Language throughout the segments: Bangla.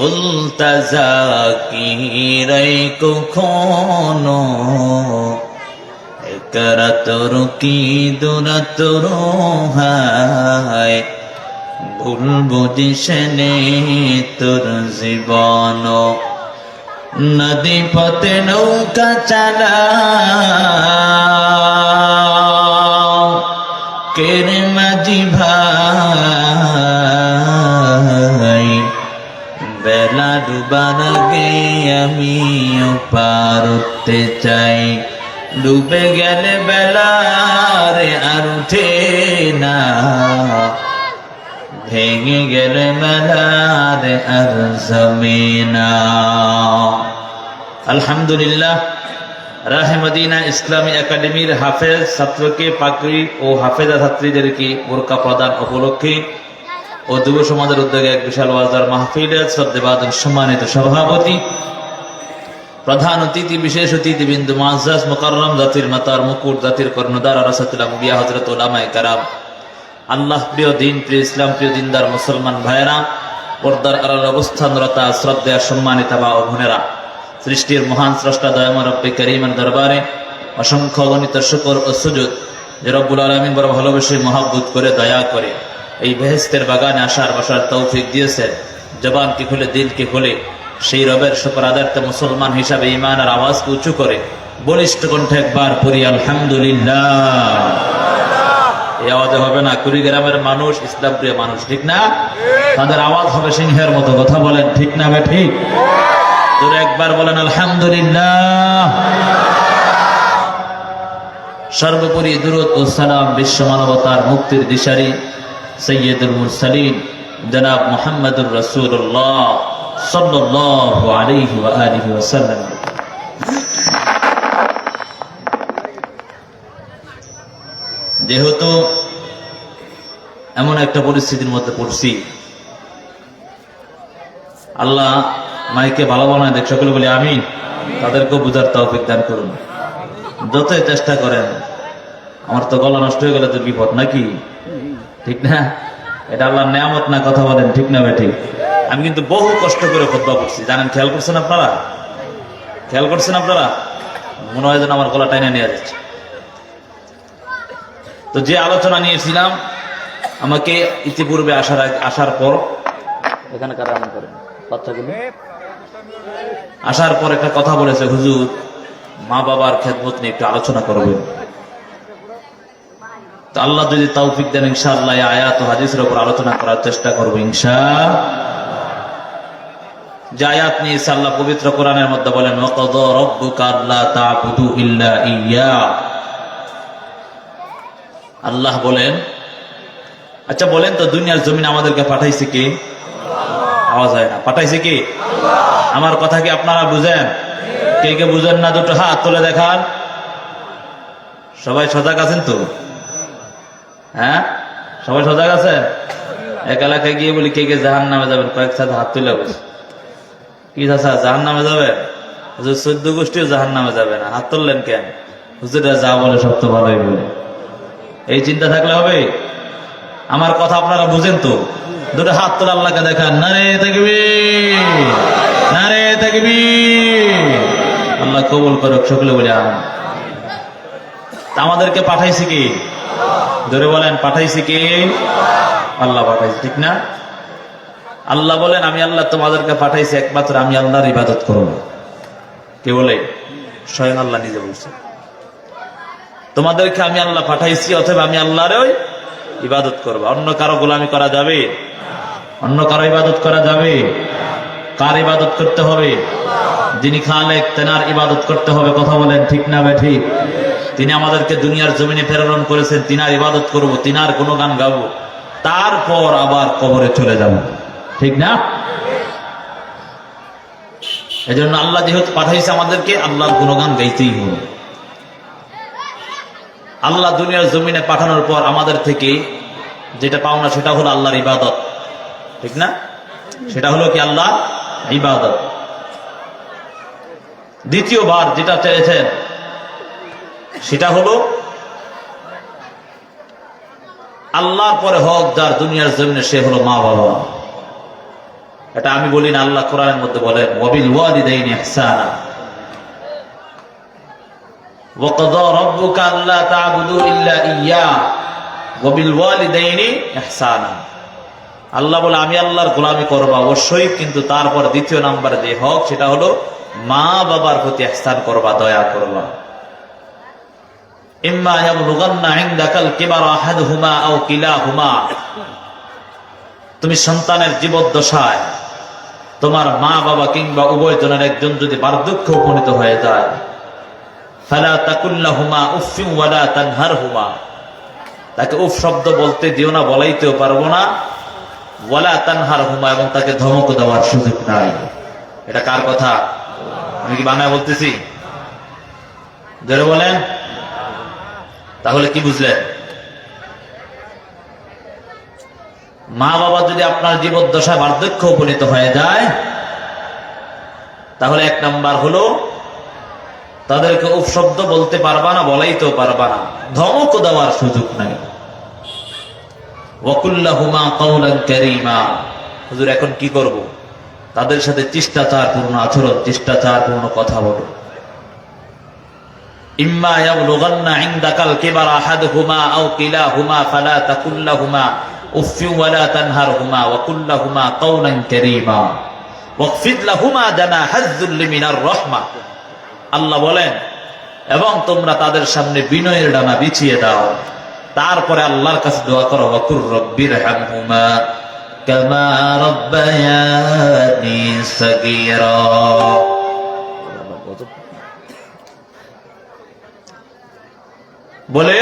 উল্তাজাকিরাই কখনো একরাতর কি দুরাতর হায় ভুলবো দিশনে তোর জীবন নদী পথে নৌকা চালাও কেরে মাঝি ভাই বেলা ডুবার আগে আমিও পার হতে চাই ডুবে গেলে বেলা রে আর উঠে না ভেঙে গেলে বেলা রে আর জমে না। আলহামদুলিল্লাহ রাহে মদিনা ইসলামী একাডেমির হাফেজ ছাত্রকে পাগড়ি ও হাফেজা ছাত্রীদেরকে বোরকা প্রদান উপলক্ষে ও যুব সমাজের উদ্যোগে এক বিশাল ওয়াজের মাহফিলের শ্রদ্ধেভাজন সম্মানিত সভাপতি প্রধান অতিথি বিশেষ অতিথিবৃন্দ মুআজ্জাজ মুকাররম জাতির মাতার মুকুট জাতির কর্ণধার আরাসাতুল আম্বিয়া হযরত উলামায়ে কেরাম আল্লাহ প্রিয় দিন প্রিয় ইসলাম প্রিয় দিনদার মুসলমান ভাইয়েরা পর্দার আড়াল অবস্থানরতা শ্রদ্ধেয় সম্মানিত মা ও বোনেরা সৃষ্টির মহান স্রষ্টা দয়াময় রব্বে কারীমের দরবারে অসংখ্য অগণিত শুকর ও সুজুদ যে রব্বুল আলামিন বড় ভালোবেসে মহব্বত করে দয়া করে এই বেহেশতের বাগানে আসার বসার তৌফিক দিয়েছেন। জবানকে খুলে দিলকে খুলে সেই রবের শুকর আদার্থে মুসলমান হিসাবে ঈমানের আওয়াজকে উঁচু করে বলিষ্ঠ কণ্ঠে একবার পড়ি আলহামদুলিল্লাহ। এই আওয়াজে হবে না কুড়িগ্রামের মানুষ ইসলাম প্রিয় মানুষ, ঠিক না? তাদের আওয়াজ হবে সিংহের মতো। কথা বলেন ঠিক না বে ঠিক? জোরে একবার বলেন আলহামদুলিল্লাহ। সর্বোপরি দুরূদ ও সালাম বিশ্ব মানবতার মুক্তির দিশারি সৈয়দুল মুরসালিন জনাব মুহাম্মদুর রাসূলুল্লাহ সাল্লাল্লাহু আলাইহি ওয়া আলিহি ওয়াসাল্লাম। যেহেতু এমন একটা পরিস্থিতির মধ্যে পড়ছি, আল্লাহ মাইকে ভালো বানায় দেখ, সকলে বলি আমিন। তাদেরকেও বুঝার তৌফিক দান করুন। যতই চেষ্টা করেন, আমার তো গলা নষ্ট হয়ে গেলে তো বিপদ নাকি, ঠিক না? এটা আল্লাহর নেয়ামত না? কথা বলেন ঠিক না বেঠিক? আমি কিন্তু বহু কষ্ট করে খুতবা পড়ছি, জানেন? খেয়াল করছেন আপনারা? খেয়াল করছেন আপনারা? মনে হয় যেন আমার গলা টাইনা নিয়ে যাচ্ছে। তো যে আলোচনা নিয়েছিলাম, আমাকে ইতিপূর্বে আসার পর এখানে কারা এমন করেন বাচ্চাগুলো আসার পর একটা কথা বলেছে, হুজুর মা বাবার খেদমত নিয়ে একটু আলোচনা করবেন। তো আল্লাহ যদি তৌফিক দেন ইনশাআল্লাহ আয়াত ও হাদিসের উপর আলোচনা করার চেষ্টা করবো ইনশাআল্লাহ। যে আয়াত নিয়ে আল্লাহ পবিত্র কোরআনের মধ্যে বলেন ওয়াকাযা রাব্বুকা আল্লা তা'বুদু ইল্লা ইয়্যা। আল্লাহ বলেন, আচ্ছা বলেন তো দুনিয়ার জমিন আমাদেরকে পাঠাইছে কে? আওয়াজ হয় না। পাঠাইছে কে? আমার কথা কি আপনারা বুঝেন? কে কে বুঝেন না দুটো হাত তুলে দেখান। সবাই সজাগ আছেন তো? হ্যাঁ, সবাই সজাগ আছেন? এক এলাকায় গিয়ে বলি কে কে জাহান্নামে যাবেন, কয়েক সাথে হাত তুলে বসে। কি চাচা জাহান্নামে যাবে? হুজুর 14 গোষ্ঠীও জাহান্নামে যাবে না, হাত তুললেন কেন? হুজুররা যা বলে সব তো ভালোই বলে। এই চিন্তা থাকলে হবে? আমার কথা আপনারা বুঝেন তো? দুটো হাত তোলা আল্লাহকে দেখান। নারে তাকবীর, নারে তাকবীর। আল্লাহ কবুল করুক, সকলে বলে আমিন। আমাদেরকে পাঠাইছে কি? ধরে বলেন পাঠাইছে কি? আল্লাহ পাঠাইছে, ঠিক না? আল্লাহ বলেন আমি আল্লাহ তোমাদেরকে পাঠাইছি একমাত্র আমি আল্লাহর ইবাদত করব। কে বলে? স্বয়ং আল্লাহ নিজে বলছে তোমাদেরকে আমি আল্লাহ পাঠাইছি, অথবা আমি আল্লাহরই ইবাদত করব। অন্য কারো গোলামি করা যাবে? অন্য কারো ইবাদত করা যাবে? কার ইবাদত করতে হবে? যিনি খালেক, তেনার ইবাদত করতে হবে। কথা বলেন ঠিক না বে ঠিক? তিনি আমাদেরকে দুনিয়ার জমিনে প্রেরণ করেছেন, তিনার ইবাদত করব, তিনার গুণগান গাবো, তারপর আবার কবরে চলে যাব, ঠিক না? এজন্য আল্লাহ যেহেতু পাঠাইছে আমাদেরকে, আল্লাহর গুণগান গাইতেই হবে। আল্লাহ দুনিয়ার জমিনে পাঠানোর পর আমাদের থেকে যেটা পাওনা সেটা হলো আল্লাহর ইবাদত, ঠিক না? সেটা হলো কি? আল্লাহ ইবাদত। দ্বিতীয়বার যেটা চেয়েছেন সেটা হলো আল্লাহর পরে হক যার দুনিয়ার জমিনে, সে হলো মা বাবা। এটা আমি বলি না, আল্লাহ কোরআনের মধ্যে বলেন ওয়াবিল ওয়ালিদাইনি ইহসানা ওয়া ক্বাদা রাব্বুকা আল্লা তা'বুদু ইল্লা ইয়্যা ওয়াবিল ওয়ালিদাইনি ইহসানা। আল্লাহ বলে আমি আল্লাহর গোলামি করবা অবশ্যই, কিন্তু তারপর দ্বিতীয় নাম্বার যে হক সেটা হলো মা বাবার প্রতি ইহসান করবা, দয়া করবা। ইম্মা ইয়াবলুগান্না ইনদাকাল কিবারা আহাদুহুমা আও কিলাহুমা, তুমি সন্তানের জীবদ্দশায় তোমার মা বাবা কিংবা উভয় জনের একজন যদি বার্ধক্যে উপনীত হয়ে যায়, ফালা তাকুল লাহুমা উফফিন ওয়ালা তানহারহুমা, তাকে উফ শব্দ বলতে দিও না, বলাইতেও পারবো না, ওয়ালা তানহারহুমা, এবং তাকে ধমক দেওয়ার সুযোগ নাই। এটা কার কথা? আমি কি বানায় বলতেছি? জোরে বলেন। তাহলে কি বুঝলেন? মা বাবা যদি আপনার জীবদ্দশায় বার্ধক্য উপনীত হয়ে যায়, তাহলে এক নাম্বার হলো তাদেরকে উফ শব্দ বলতে পারবা না, বলাইতেও পারবা না, ধমক দেওয়ার সুযোগ নাই। ওয়াকুল্লাহুমা কাওলান কারীমা, হুজুর এখন কি করব? তাদের সাথে শিষ্টাচারপূর্ণ আচরণ, শিষ্টাচারপূর্ণ কথা বলো। ইম্মা ইয়াবলুগান্না ইনদাকাল কিবারা আহাদুহুমা আও কিলাহুমা ফালা তাকুল লাহুমা উফফিন ওয়ালা তানহারহুমা ওয়া কুল লাহুমা কাওলান কারীমা ওয়াখফিদ লাহুমা জানাহাজ যুল্লি মিনার রাহমা। আল্লাহ বলেন, এবং তোমরা তাদের সামনে বিনয়ের ডানা বিছিয়ে দাও। তারপরে আল্লাহর কাছে দোয়া করো, ওয়াকুর রব্বিরহামহুমা কামা রাব্বায়ানি সাগীরা। বলে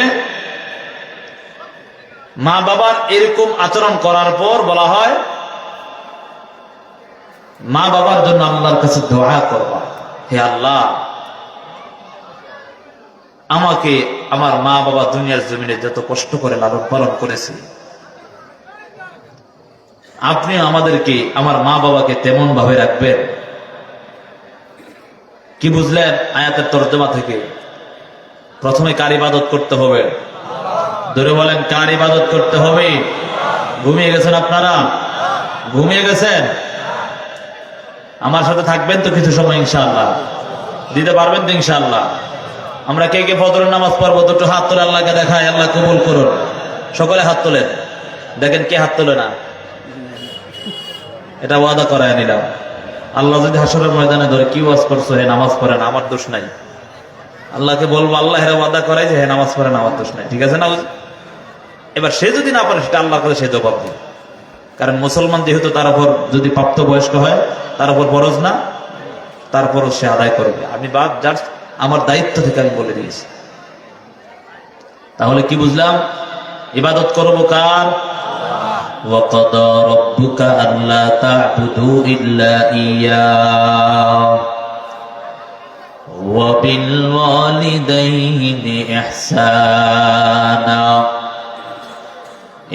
মা বাবার এরকম আচরণ করার পর বলা হয় মা বাবার জন্য আল্লাহর কাছে দোয়া করবা, হে আল্লাহ আমাকে আমার মা বাবা দুনিয়ার জমিনে যত কষ্ট করে লালন পালন করেছে, আপনি আমাদেরকে আমার মা বাবাকে তেমন ভাবে রাখবেন। কি বুঝলেন আয়াতের তর্জমা থেকে? প্রথমে কার ইবাদত করতে হবে? ধরে বলেন, কার ইবাদত করতে হবে? ঘুমিয়ে গেছেন আপনারা? ঘুমিয়ে গেছেন? আমার সাথে থাকবেন তো কিছু সময় ইনশাআল্লাহ? দিতে পারবেন তো ইনশাআল্লাহ? আমরা কে কে ফজরের নামাজ পড়বো দুটো হাত তুলে আল্লাহকে দেখায়, আল্লাহ কবুল করুন। সকলে হাত তোলেন, দেখেন কে হাত তোলে না। এটা ওয়াদা করায় নিলাম, আল্লাহ যদি হাসরের ময়দানে ধরে কি ওয়াজ করছো, হে নামাজ পড়েন, আমার দোষ নাই। আল্লাহকে বলবো, আল্লাহ হেরা ওয়াদা করায় যে হে নামাজ পড়েন, আমার দোষ নাই, ঠিক আছে না? এবার সে যদি না পারে সেটা আল্লাহর কাছে সে জবাব দেবে। কারণ মুসলমান যেহেতু তার উপর যদি প্রাপ্ত বয়স্ক হয় তার উপর ফরজ না, তারপরও সে আদায় করবে। আমি বাদ জাস্ট আমার দায়িত্ব থেকে আমি বলে দিয়েছি। তাহলে কি বুঝলাম? ইবাদত করবো কার? ওয়াকাদা রাব্বুকা আল্লা তা'বুদু ইল্লা ইয়্যাহু ওয়া বিল ওয়ালিদাইনি ইহসানা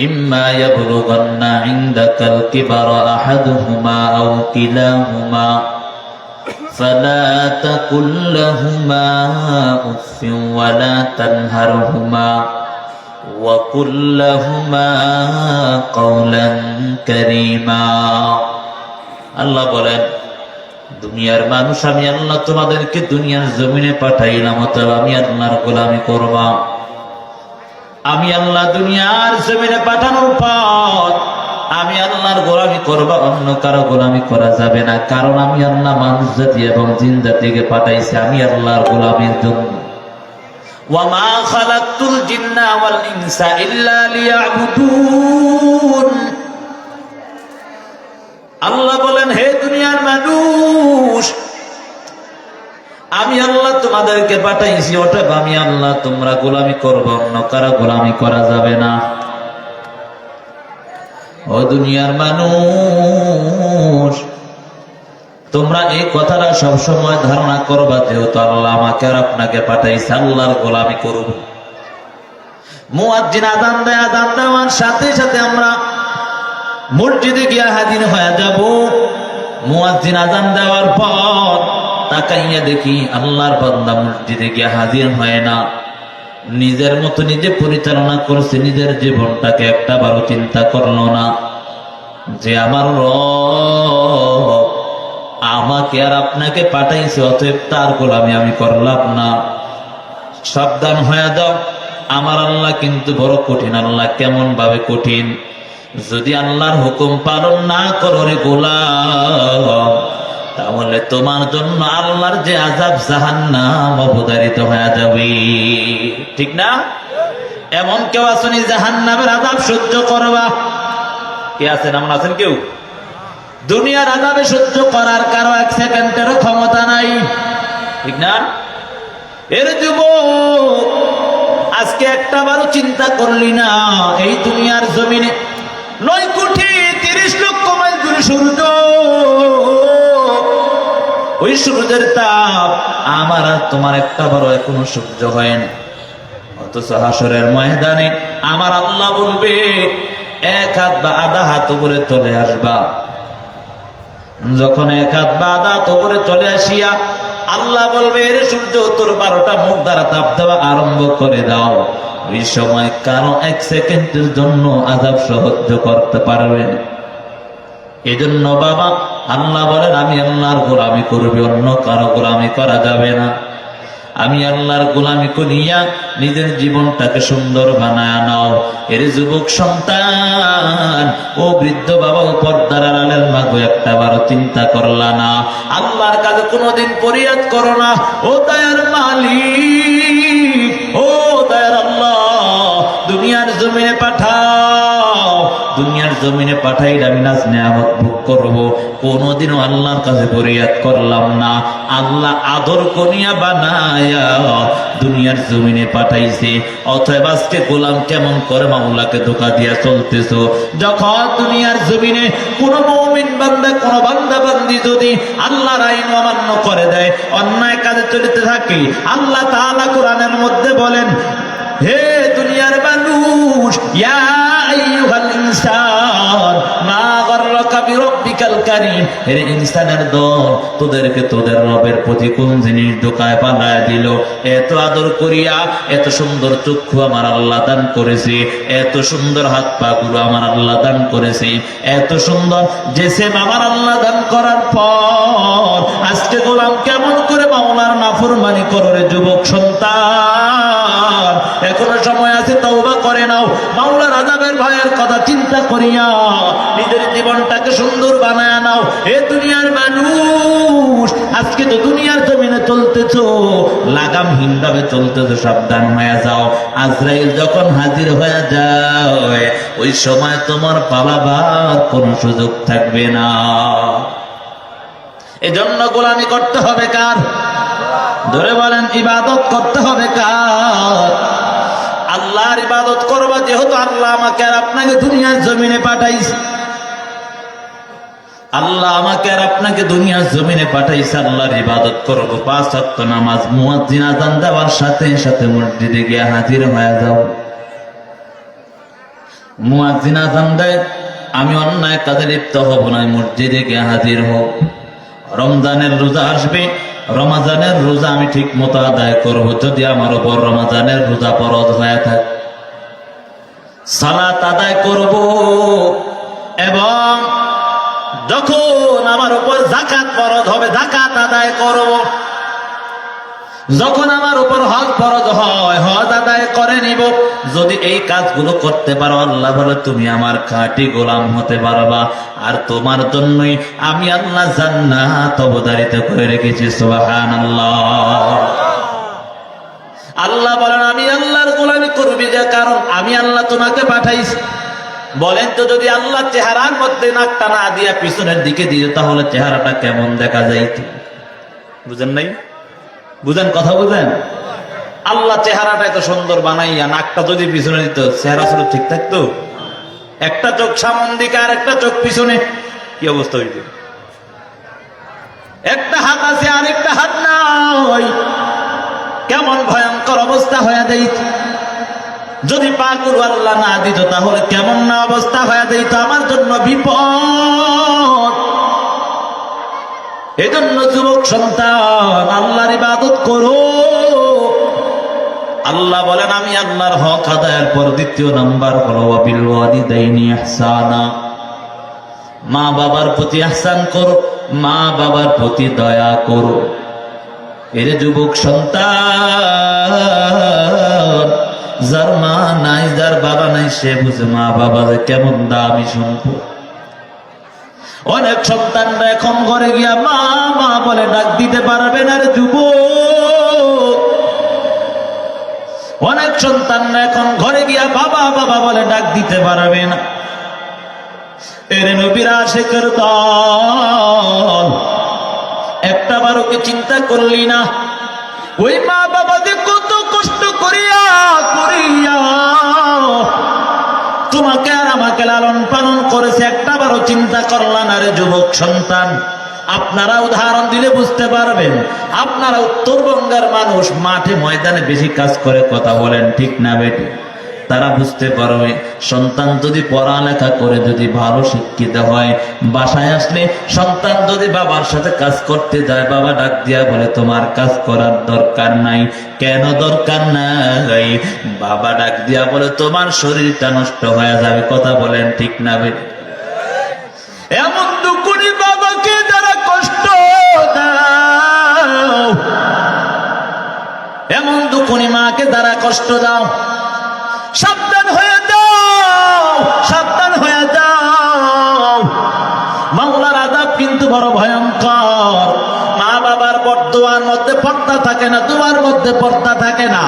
ইম্মা ইয়াবলুগান্না ইনদাকাল কিবারা আহাদুহুমা আও কিলাহুমা فلا تقل لهما أف ولا تنهرهما وقل لهما قولا كريما। আল্লাহ বলেন, দুনিয়ার মানুষ আমি আল্লাহ তোমাদেরকে দুনিয়ার জমিনে পাঠাইলাম, অতএব আমি আল্লাহর গোলামি করবা। আমি আল্লাহ দুনিয়ার জমিনে পাঠানোর পর আমি আল্লাহর গোলামি করবা, অন্য কারো গোলামি করা যাবে না। কারণ আমি আল্লাহ মানুষ জাতি এবং জিন জাতিকে পাঠাইছি আমি আল্লাহর গোলামির জন্য। ওয়ামা খালাকতুল জিন্না ওয়াল ইনসা ইল্লা লিয়াবুদুন। আল্লাহ বলেন, হে দুনিয়ার মানুষ, আমি আল্লাহ তোমাদেরকে পাঠাইছি, অতএব আমি আল্লাহ তোমরা গোলামি করবা, অন্য কারো গোলামি করা যাবে না। ও দুনিয়ার মানুষ, তোমরা এই কথাটা সবসময় ধারণা করবা, যেহেতু আল্লাহ আমাকে আর আপনাকে পাঠাইছে আল্লাহর গোলামি করব। মুয়াজ্জিন আযান দেয়, আযান দেওয়ার সাথে সাথে আমরা মসজিদে গিয়ে হাজির হয়ে যাব। মুয়াজ্জিন আযান দেওয়ার পর তাকাইয়া দেখি আল্লাহর বান্দা মসজিদে গিয়ে হাজির হয় না, নিজের মতো নিজে পরিচালনা করছে, নিজের জীবনটাকে একটা বারো চিন্তা করলো না। যে আমার রব আমাকে আর আপনাকে পাঠাইছে, অতএব তার গোলামি আমি করলাম না। সাবধান হয়ে যাও, আমার আল্লাহ কিন্তু বড় কঠিন। আল্লাহ কেমন ভাবে কঠিন? যদি আল্লাহর হুকুম পালন না করো রে গোলাম, তাহলে তোমার জন্য আল্লাহর যে আযাব জাহান্নাম অবধারিত হয়ে যাবে। ঠিক না? এমন কেউ আসেনি জাহান্নামের আযাব সহ্য করবা? কে আছেন? এমন আছেন কেউ? দুনিয়ার আযাবে সহ্য করার কারো এক সেকেন্ডেরও ক্ষমতা নাই। ঠিক না? এর যুবক, আজকে একটা বারও চিন্তা করলি না এই দুনিয়ার জমিনে 9 কোটি 30 লক্ষ মাইল দূরে সূর্য, ওই সূর্যের তাপ আমার আর তোমার একটা বারও এখনো সহ্য হয় না। অথচ হাসরের ময়দানে আমার আল্লাহ বলবে, এক হাত বা আধা হাত উপরে চলে আসবা। যখন এক হাত বা আধা হাত উপরে চলে আসিয়া আল্লাহ বলবে, এর সূর্য তোর 12টা মুখ দ্বারা তাপ দেওয়া আরম্ভ করে দাও। ওই সময় কারো 1 সেকেন্ডের জন্য আযাব সহ্য করতে পারবে না। এজন্য বাবা, আল্লাহ বলেন আমি আল্লাহর গোলামি করবি, অন্য কারো গোলামি করা যাবে না। আমি আল্লাহর গোলামি করিয়া নিজের জীবনটাকে সুন্দর বানায় নাও। এর যুবক সন্তান, ও বৃদ্ধ বাবা, ও পর্দার আড়ালের মা গো, একটা বারো চিন্তা করলা না? আল্লাহর কাছে কোনোদিন ফরিয়াদ করো না? ও দয়ার মালিক, ও দয়ার আল্লাহ, দুনিয়ার জমিনে পাঠাও, দুনিয়ার জমিনে পাঠাইলে আমি নাজ নেয়ামত ভোগ করবো। কোনোদিনও আল্লাহর কাছে ফরিয়াদ করলাম না। আল্লাহ আদর করিয়া বানায়া দুনিয়ার জমিনে পাঠাইছে। অতএব আজকে গোলাম কেমন করে মাওলাকে ধোঁকা দিয়া চলতেছো? যখন দুনিয়ার জমিনে কোন মুমিন বান্দা, কোন বান্দা বান্দি যদি আল্লাহর আইন অমান্য করে দেয়, অন্যায় কাজে চলিতে থাকে, আল্লাহ তাআলা কোরআনের মধ্যে বলেন, হে দুনিয়ার মানুষ, ইয়া আইয়ুহাল ইনসান মা গাররাকা বিরাব্বিকাল কারীম, হে ইনসানের দল, তোদেরকে তোদের রবের প্রতি কোন জিনিস ধোঁকায় পালায় দিল? এত আদর করিয়া এত সুন্দর চক্ষু আমার আল্লাহ দান করেছে, এত সুন্দর হাত পা গুলো আমার আল্লাহ দান করেছে, এত সুন্দর জিসম আমার আল্লাহ দান করার পর আজকে গোলাম কেমন করে মাওলার নাফরমানি করে রে যুবক সন্তান? এখনো সময় আছে, তওবা করে নাও। মাওলার আযাবের ভয়ের কথা চিন্তা করিয়া নিজের জীবনটাকে সুন্দর বানায় নাও। হে দুনিয়ার মানুষ, আজকে তো দুনিয়ার জমিনে চলতেছো, লাগামহীন ভাবে চলতেছো, সাবধান হয়ে যাও। আজরাইল যখন হাজির হয়ে যায়, ওই সময় তোমার পালাবার কোনো সুযোগ থাকবে না। এজন্য গোলামি করতে হবে কার? ধরে বলেন, ইবাদত করতে হবে কার? আল্লাহর ইবাদত করবা, যেহেতু আল্লাহ আমাকে আর আপনাকে দুনিয়ার জমিনে পাঠাইছে। আল্লাহ আমাকে আর আপনাকে দুনিয়ার জমিনে পাঠাইছে, আল্লাহর ইবাদত করবো। 5 ওয়াক্ত নামাজ, মুয়াজ্জিন আযান দেওয়ার সাথে সাথে মসজিদে গিয়ে হাজির হয়ে যাও। মুয়াজ্জিন আযান দেয়, আমি অন্যায় কাজে লিপ্ত হব না, মসজিদে গিয়ে হাজির হব। রমজানের রোজা আসবে, রমজানের রোজা আমি ঠিক মতো আদায় করব। যদি আমার উপর রমজানের রোজা ফরজ হয়ে থাকে, সালাত আদায় করব। এবং যখন আমার উপর যাকাত ফরজ হবে, যাকাত আদায় করব। যখন আমার উপর হজ ফরজ হয়, হজ আদায় করে নিব। যদি এই কাজগুলো করতে পারো, আল্লাহ বলে তুমি আমার খাঁটি গোলাম হতে পারবা। আর তোমার জন্যই আমি আল্লাহ জান্নাত অবধারিত করে রেখেছি। সুবহানাল্লাহ। আল্লাহ বলেন, আমি আল্লাহর গোলামি করবি যে কারণ আমি আল্লাহ তোমাকে পাঠাইছি। বলেন তো, যদি আল্লাহ চেহারার মধ্যে নাকটা না দিয়া পিছনের দিকে দিত, তাহলে চেহারাটা কেমন দেখা যাইত? বুঝেন নাই? বুঝেন, কথা বুঝেন? আল্লাহ চেহারাটা এত সুন্দর বানাইয়া নাকটা যদি পিছনে দিত, চেহারা শুরু ঠিক থাকতো? একটা চোখ সামন দিকে আর একটা চোখ পিছনে, কি অবস্থা হইত? একটা হাত আছে আর একটা হাত নাই, কেমন ভয়ঙ্কর অবস্থা হয়ে যাইত। যদি পাগুলো আল্লাহ না দিত, তাহলে কেমন না অবস্থা হয়ে যাইত, আমার জন্য বিপদ। এজন্য যুবক সন্তান, আল্লাহর ইবাদত করো। আল্লাহ বলেন, আমি আল্লাহর হক আদায়ের পর দ্বিতীয় নাম্বার হলো ওয়াবিল ওয়ালিদাইনি ইহসানা। মা বাবার প্রতি ইহসান করো, মা বাবার প্রতি দয়া করো। এর যুবক সন্তান, যার মা নাই, যার বাবা নাই, সে বুঝে মা বাবা কেমন দামি সম্পদ। অনেক সন্তানরা এখন ঘরে গিয়া মা মা বলে ডাক দিতে পারবে না রে যুবক। অনেক সন্তানরা এখন ঘরে গিয়া বাবা বাবা বলে ডাক দিতে পারবে না। এর নবীর আশিকের দল, একটা বারো কি চিন্তা করলি না? ওই মা বাবা যে কত কষ্ট করিয়া তোমাকে আর আমাকে লালন পালন করেছে, একটা বারো চিন্তা করলা না রে যুবক সন্তান? আপনারা উদাহরণ দিলে বুঝতে পারবেন। আপনারা উত্তরবঙ্গের মানুষ, মাঠে ময়দানে বেশি কাজ করে, কথা বলেন ঠিক না বেটি? তারা বুঝতে পারবে সন্তান যদি পড়ালেখা করে, যদি ভালো শিক্ষিত হয়, বাসায় আসলে সন্তান যদি বাবার সাথে কাজ করতে যায়, বাবা ডাক দিয়া বলে তোমার কাজ করার দরকার নাই। কেন দরকার নাই? বাবা ডাক দিয়া বলে তোমার শরীরটা নষ্ট হয়ে যাবে, কথা বলেন ঠিক না বেটি? এমন দুকুনি বাবাকে যারা কষ্ট দাও, এমন দুকুনি মাকে যারা কষ্ট দাও, সাবধান হয়ে যাও, সাবধান হয়ে যাও। মাওলার আযাব কিন্তু বড় ভয়ঙ্কর। মা বাবার বদদোয়ার মধ্যে পর্দা থাকে না, দোয়ার মধ্যে পর্দা থাকে না।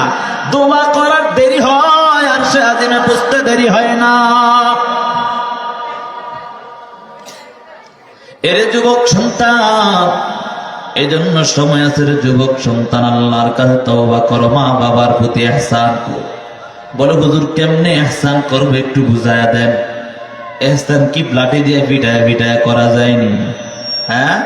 দোয়া করার দেরি হয়, আর সে আযিমে বুঝতে দেরি হয় না। এরে যুবক সন্তান, এই জন্য সময় আছে রে যুবক সন্তান, আল্লাহর কাছে তওবা করো, মা বাবার প্রতি ইহসান করো। বলো হুজুর কেমনে ইহসান করবো, একটু বুঝায়া দেন। ইহসান কি লাঠি দিয়ে পিটায় পিটায় করা যায়নি? হ্যাঁ,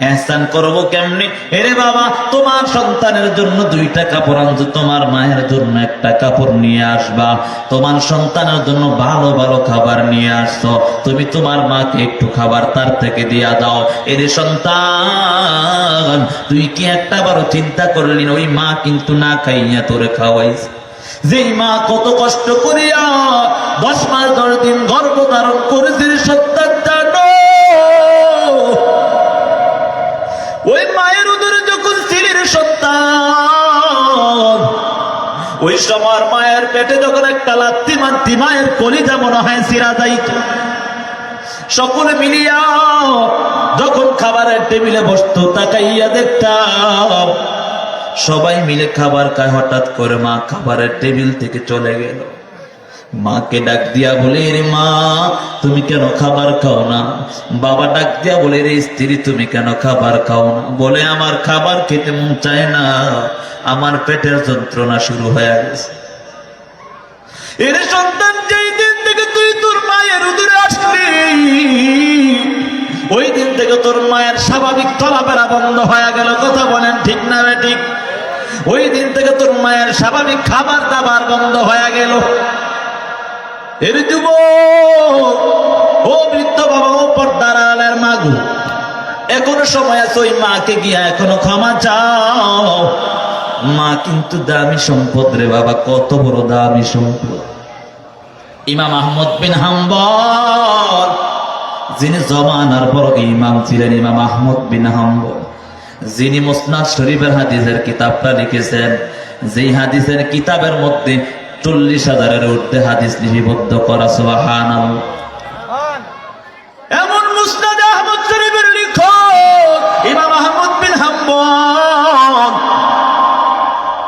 ইহসান করবো কেমনে? এরে বাবা, তোমার সন্তানের জন্য 2টা কাপড় আনছো, তোমার মায়ের জন্য 1টা কাপড় নিয়ে আসবা। তোমার সন্তানের জন্য ভালো ভালো খাবার নিয়ে আসছো, তুমি তোমার মাকে একটু খাবার তার থেকে দিয়া দাও। এরে সন্তান, তুই কি একটা বারো চিন্তা করলি না? ওই মা কিন্তু না খাইয়া তোরে খাওয়াইছে। যেই মা কত কষ্ট করিয়া 10 মাস 10 দিন গর্ভ ধারণ করেছে সন্তান, জানো ওই মায়ের উদরে যখন ছিলেন সন্তান, ওই সময় মায়ের পেটে যখন একটা লাথি মারতি, মায়ের কলিজা মনে হয় ছিঁড়া যাইত। সকলে মিলিয়া যখন খাবারের টেবিলে বসতো, তাকাইয়া দেখতাম সবাই মিলে খাবার খায়। হঠাৎ করে মা খাবারের টেবিল থেকে চলে গেল। মাকে ডাক দিয়া বলে রে মা, তুমি কেন খাবার খাও না? বাবা ডাক দিয়া বলে রে স্ত্রী, তুমি কেন খাবার খাও না? বলে আমার খাবার খেতে মন চায় না, আমার পেটের যন্ত্রণা শুরু হয়ে গেছে। এর সন্তান, যেই দিন থেকে তুই তোর মায়ের উদরে আসলি, ওই দিন থেকে তোর মায়ের স্বাভাবিক চলাফেরা বন্ধ হয়ে গেল, কথা বলেন ঠিক না ঠিক? ওই দিন থেকে তোর মায়ের স্বাভাবিক খাবার দাবার বন্ধ হয়ে গেল। এর যুবক, ও বৃদ্ধ বাবা, ও পর্দার আলের মাগু, এখনো সময় আছে, ওই মাকে গিয়া এখনো ক্ষমা চাও। মা কিন্তু দামি সম্পদ রে বাবা, কত বড় দামি সম্পদ। ইমাম আহমদ বিন হাম্বল, যিনি জমানার বড় ইমাম ছিলেন, ইমাম আহমদ বিন হাম্বল, যিনি মুসনাদ শরীফের হাদিসের কিতাবটা লিখেছেন, যেই হাদিসের কিতাবের মধ্যে 40,000-এর ঊর্ধ্বে হাদিস লিপিবদ্ধ করা। সুবহানাল্লাহ। এমন মুসনাদ আহমদ শরীফের লেখক ইমাম আহমদ বিন হাম্বল,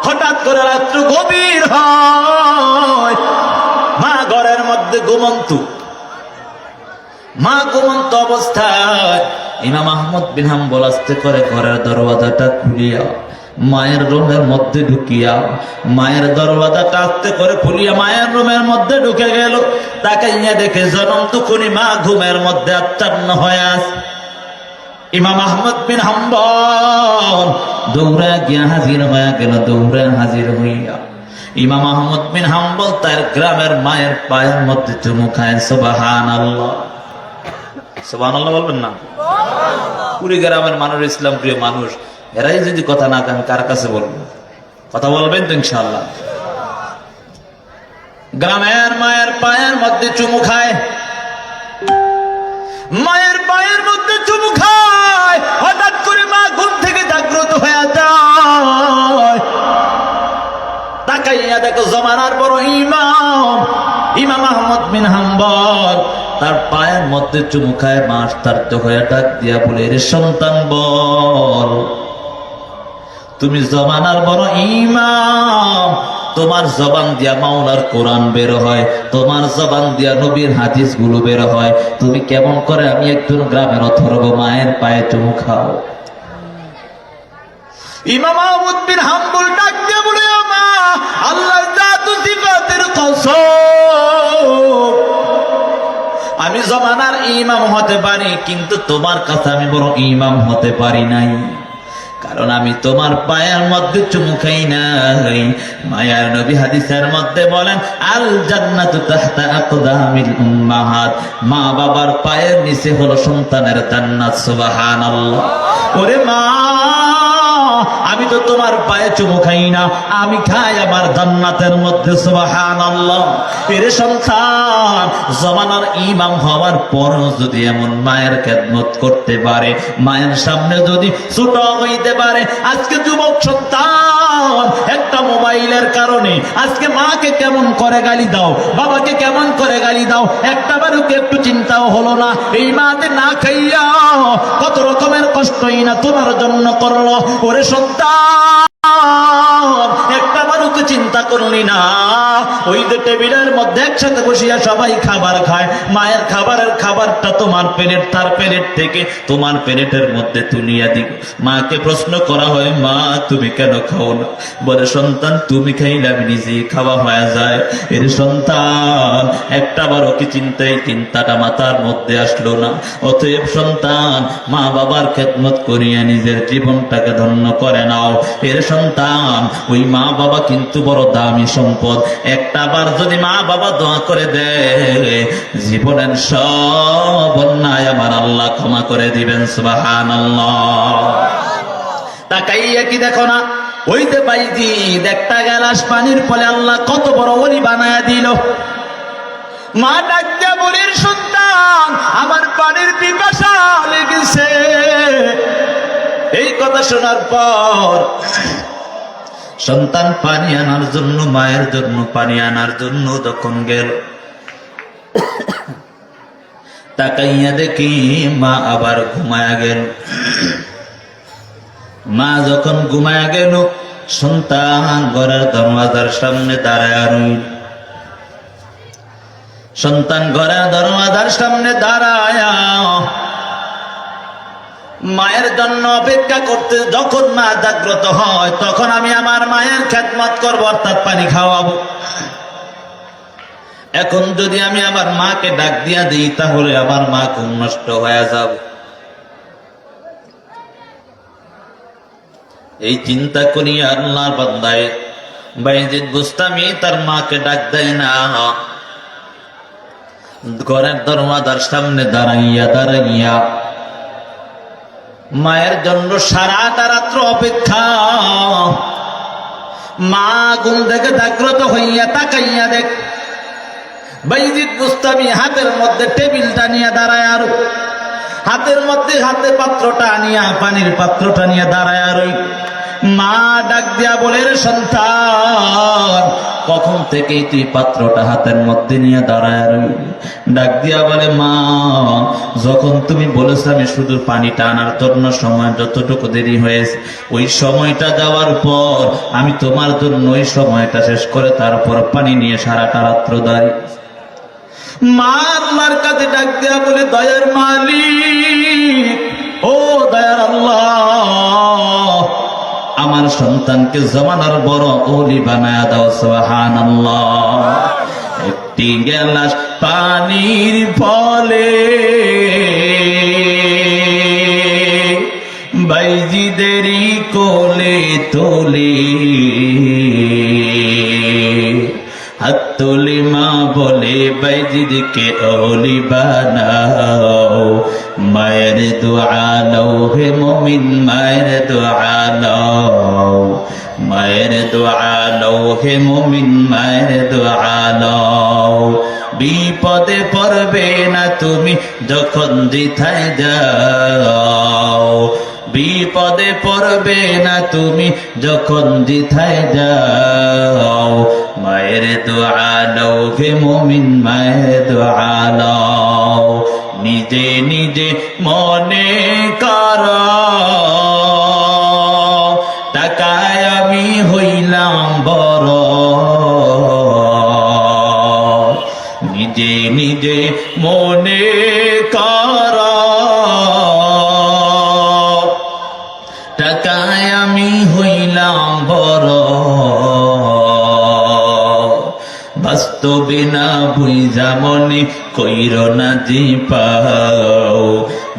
হঠাৎ করে রাত্র গভীর হয়, মা ঘরের মধ্যে ঘুমন্ত। মা ঘুমন্ত অবস্থায় ইমাম আহমদ বিন হাম্বল আস্তে করে ঘরের দরওয়াজাটা খুলিয়া মায়ের রুমের মধ্যে ঢুকিয়া, মায়ের দরওয়াজাটা আস্তে করে খুলিয়া মায়ের রুমের মধ্যে ঢুকে গেল। তাকাইয়া দেখে জনম দুখুনি মা ঘুমের মধ্যে আচ্ছন্ন হয়ে আছে। ইমাম আহমদ বিন হাম্বল দৌড়া গিয়া হাজির হয়ে গেল। দৌড়ে হাজির হইয়া ইমাম আহমদ বিন হাম্বল তার গ্রামের মায়ের পায়ের মধ্যে চুমু খায়। সুবহানাল্লাহ, সুবহানাল্লাহ বলবেন না? পুরী গ্রামের মানুষ, ইসলাম প্রিয় মানুষ, এরাই যদি কথা না আমি কার কাছে বলবো? কথা বলবেন তো ইনশাআল্লাহ। গ্রামের মায়ের পায়ের মধ্যে চুমু খায়। মায়ের পায়ের মধ্যে চুমু খায়, হঠাৎ করে মা ঘুম থেকে জাগ্রত হয়ে যায়। তাকাইয়া দেখো জমানার বড় ইমাম আহমদ বিন হাম্বল তার পায়ের মধ্যে চুমু খায়। মা আশ্চর্য হয়ে ডাক দিয়া বলে, রে সন্তান বল, তুমি জমানার বড় ইমাম, তোমার জবান দিয়া মাওলার কোরআন বের হয়, তোমার জবান দিয়া নবীর হাদিস গুলো বের হয়, তুমি কেমন করে আমি একজন গ্রামের অথর্ব মায়ের পায়ে চুমু খাও? ইমাম আহমদ বিন হাম্বল ডাক দিয়া বলে, ও মা, আল্লাহর জাত ও সিফাতের কসম, আমি জমানার ইমাম হতে পারি, কিন্তু তোমার কাছে আমি বড় ইমাম হতে পারি নাই, কারণ আমি তোমার পায়ের মধ্যে চুমু খাই নাই। মায়ার নবী হাদিসের মধ্যে বলেন, আল জান্নাতু তাহতা আকদামিল উম্মাহাত, মা বাবার পায়ের নিচে হলো সন্তানের জান্নাত। সুবহানাল্লাহ। ওরে মা, আমি তো তোমার পায়ে চুমু খাই না, আমি খাই আমার জান্নাতের মধ্যে। সুবহানাল্লাহ। এরে সন্তান, জমানার ইমাম হওয়ার পরও যদি এমন মায়ের খেদমত করতে পারে, মায়ের সামনে যদি ছোট হইতে পারে, আজকে যুবক সন্তান একটা মোবাইলের কারণে আজকে মাকে কেমন করে গালি দাও, বাবাকে কেমন করে গালি দাও, একটা বারুকে একটু চিন্তাও হলো না। এই মাতে না খাইয়া কত রকমের কষ্টই না তোমার জন্য করলো। ওরে সন্তান, একটা বারুকে চিন্তা করলি না? ওই যে টেবিলের মধ্যে একসাথে বসিয়া সবাই খাবার খায়, মায়ের খাবারটা তোমার প্লেট, তার প্লেট থেকে তোমার প্লেটের মধ্যে তুলিয়া দিব। মাকে প্রশ্ন করা হয়, মা তুমি কেন খাও না? বলে, সন্তান তুমি খাইলে আমি নিজেই খাওয়া হয়ে যায়। এর সন্তান, একটা বারও কি চিন্তাটা মাথার মধ্যে আসলো না? অতএব সন্তান, মা বাবার খেদমত করিয়া নিজের জীবনটাকে ধন্য করে নাও। এর সন্তান, ওই মা বাবা কিন্তু বড় দামি সম্পদ। একটা বার যদি মা বাবা দোয়া করে দেয়, জীবনের সব অন্যায় আমার আল্লাহ ক্ষমা করে দিবেন। সুবহানাল্লাহ। তাকাইয়া কি দেখো না, ওই যে বাইজিদ একটা গ্লাস পানির ফলে আল্লাহ কত বড় ওলি বানায়া দিল। মা ডাক্তার বলির সন্তান, আমার পানির পিপাসা লেগেছে। এই কথা শোনার পর সন্তান পানি আনার জন্য, মায়ের জন্য পানি আনার জন্য যখন গেল, তাকাইয়া দেখি মা আবার ঘুমায়া গেল। মা যখন ঘুমায়া গেল, সন্তান ঘরের দরওয়াজার সামনে দাঁড়ায় রইল। সন্তান ঘরের দরওয়াজার সামনে দাঁড়ায় মায়ের জন্য অপেক্ষা করতে। যখন মা জাগ্রত হয়, তখন আমি আমার মায়ের খেদমত করবো, অর্থাৎ পানি খাওয়াবো। এখন যদি আমি আমার মাকে ডাক দিয়া দিই, তাহলে আমার মা ঘুম নষ্ট হয়ে যাবে। এই চিন্তা করি আল্লাহর বান্দায় বাইজিদ বুস্তামি তার মাকে ডাক দেয় না। ঘরের দরওয়াজার সামনে দাঁড়াইয়া মায়ের জন্য সারাটা রাত্র অপেক্ষা। মা ঘুম থেকে জাগ্রত হইয়া তাকাইয়া দেখ বাইজিদ বুস্তামি হাতের মধ্যে টেবিলটা নিয়ে দাঁড়ায়, আর হাতের মধ্যে পাত্রটা নিয়ে, পানির পাত্রটা নিয়ে দাঁড়ায়। আর মা ডাক দিয়া বলে, রে সন্তান, কখন থেকেই তুই পাত্রটা হাতের মধ্যে নিয়ে দাঁড়ায় রইলি? ডাক দিয়া বলে, মা যখন তুমি বলেছো আমি শুধু পানিটা আনার জন্য সময় যতটুকু দেরি হয়েছে, ওই সময়টা যাওয়ার পর আমি তোমার জন্য ওই সময়টা শেষ করে তারপর পানি নিয়ে সারাটা রাত্র দাঁড়িয়ে। মা আল্লাহর কাছে ডাক দিয়া বলে, দয়ার মালিক, ও দয়ার আল্লাহ, আমার সন্তানকে জমানার বড় ওলি বানায়া দাও। সুবহানাল্লাহ। একটি গ্লাস পানির ফলে বাইজিদেরই কোলে তোলে হাত তুলে মা বলে, বাইজিদকে ওলি বানাও। মায়ের দোয়া লও হে মুমিন, মায়ের দোয়া লও, মায়ের দোয়া লও হে মুমিন, মায়ের দোয়া লও। বিপদে পড়বে না তুমি যখন যেথায় যাও, বিপদে পড়বে না তুমি যখন যেথায় যাও। মায়ের দোয়া নাও হে মুমিন, মায়ের দোয়া নাও। নিজে নিজে মনে কর টাকায় আমি হইলাম বড়, নিজে নিজে মনে কর টাকায় আমি হইলাম বড়। বাস্তবে না বুঝা মনে কইর না যে পাও।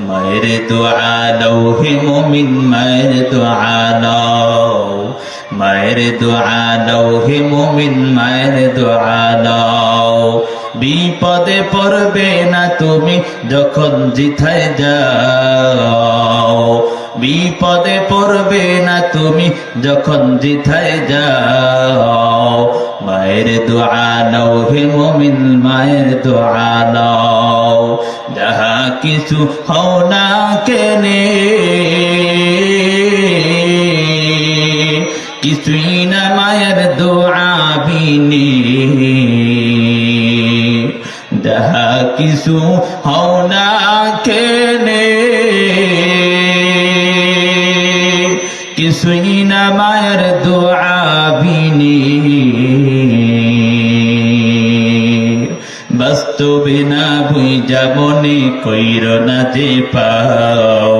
মায়ের দোয়া নাও হে মুমিন, মায়ের দোয়া নাও। মায়ের দোয়া নাও হে মুমিন, মায়ের দোয়া নাও। বিপদে পড়বে না তুমি যখন যেথায় যাও, বিপদে পড়বে না তুমি যখন যেথায় যাও। মায়ের দোয়া নাও হে মুমিন, মায়ের দোয়া নাও। যাহা কিছু হও না কেনে কিছুই না মায়ের দোয়া বিনে, যাহা কিছু হও না কেনে কিছুই না মায়ের দোয়া বিনে। বাস্তবে না বুঝা মনে কইর না যে পাও।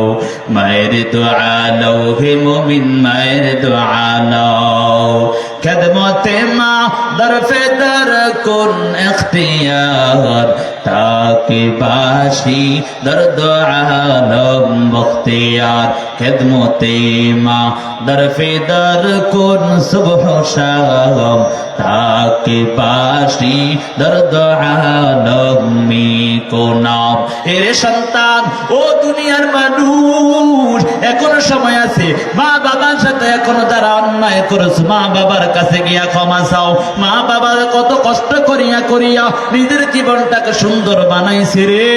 মায়ের দোয়া নাও হে মুমিন, মায়ের দোয়া নাও। খেদমতে মা দরফে দর কুন ইখতিয়ার তাকে বাসি দর্দ আলম বখতিয়ার। খেদমতে মা দরফে দর কুন সুবহ শাম তাকে বাসি দর্দ আলম মে কো নাম। এরে সন্তান, ও দুনিয়ার মানুষ, এখনো সময় আছে। মা বাবার সাথে এখনো যারা অন্যায় করেছে মা বাবার কাছে গিয়া ক্ষমা চাও। মা বাবা কত কষ্ট করিয়া করিয়া নিজের জীবনটাকে সুন্দর বানাইছে রে।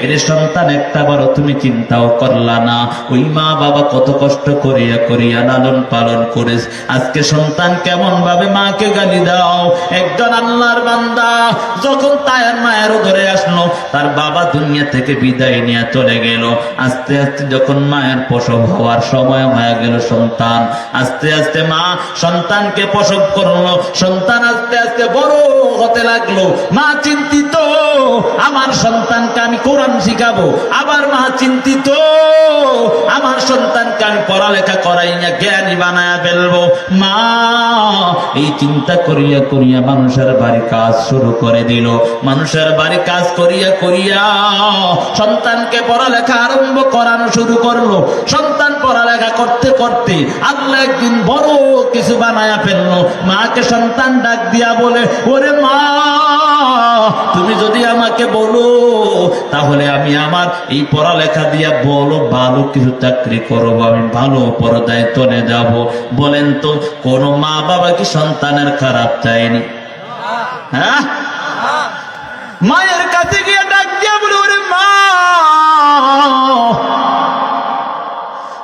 এরে সন্তান, একটা বারো তুমি চিন্তাও করলা না ওই মা বাবা কত কষ্ট করিয়া করিয়া লালন পালন করেছ। আজকে সন্তান কেমন ভাবে মাকে গালি দাও। একজন আল্লাহর বান্দা যখন তার মায়ের ধরে আসলো, তার বাবা দুনিয়া থেকে বিদায় নিয়ে চলে গেল। আস্তে আস্তে যখন মায়ের প্রসব হওয়ার সময় হয়ে গেল, সন্তান আস্তে আস্তে মা সন্তানকে প্রসব করলো। সন্তান আস্তে আস্তে বড় হতে লাগলো। মা চিন্তিত, আমার সন্তানকে আমি কোরআন শিখাবো। আবার মা চিন্তিত, আমার সন্তানকে আমি পড়ালেখা করাই না জ্ঞানী বানায় ফেলবো। মা এই চিন্তা করিয়া করিয়া মানুষের বাড়ি কাজ শুরু করে দিল। মানুষের বাড়ি কাজ করিয়া করিয়া সন্তানকে পড়ালেখা আরম্ভ করানো শুরু করলো। সন্তান পড়ালেখা করতে করতে আল্লাহ একদিন বড় কিছু বানায়া ফেললো। মাকে সন্তান ডাক দিয়া বলে, ওরে মা, তুমি যদি আমাকে বলো তাহলে আমি আমার এই পড়ালেখা দিয়া বলো ভালো কিছু চাকরি করবো, আমি ভালো পর্যায়ে চলে যাব। বলেন তো, কোন মা বাবা কি সন্তানের খারাপ চায়নি? হ্যাঁ, মায়ের কাছে গিয়ে ডাক দিয়া বলে, ওরে মা,